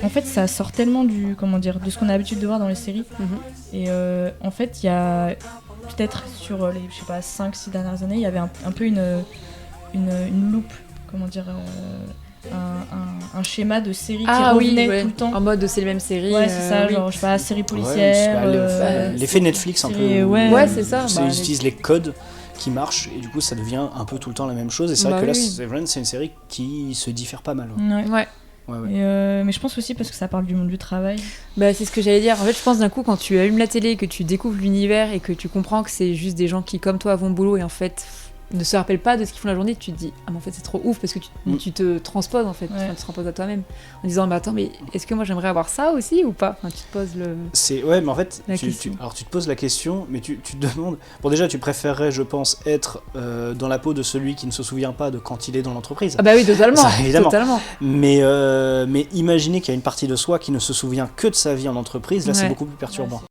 en fait, ça sort tellement de ce qu'on a l'habitude de voir dans les séries. Et en fait, il y a peut-être sur les, je sais pas, 5-6 dernières années, il y avait un peu une loupe, un schéma de série qui revenait tout le temps. En mode c'est les mêmes séries. Ouais, c'est ça, genre, je sais pas, série policière. L'effet Netflix un peu. Ouais, c'est ça. Ils utilisent les codes qui marchent et du coup ça devient un peu tout le temps la même chose. Et c'est vrai que là, Severance, c'est une série qui se diffère pas mal. Ouais. Mais je pense aussi parce que ça parle du monde du travail. Bah, c'est ce que j'allais dire. En fait, je pense d'un coup, quand tu allumes la télé, que tu découvres l'univers et que tu comprends que c'est juste des gens qui, comme toi, vont au boulot et en fait ne se rappellent pas de ce qu'ils font la journée, tu te dis ah mais en fait c'est trop ouf parce que tu te transposes en fait, tu te transposes à toi-même en disant mais attends, mais est-ce que moi j'aimerais avoir ça aussi ou pas, tu te poses mais en fait tu te poses la question, mais tu te demandes, bon déjà tu préférerais je pense être dans la peau de celui qui ne se souvient pas de quand il est dans l'entreprise. Ah bah oui, totalement, ça, évidemment. Totalement. Mais imaginez qu'il y a une partie de soi qui ne se souvient que de sa vie en entreprise, là c'est beaucoup plus perturbant.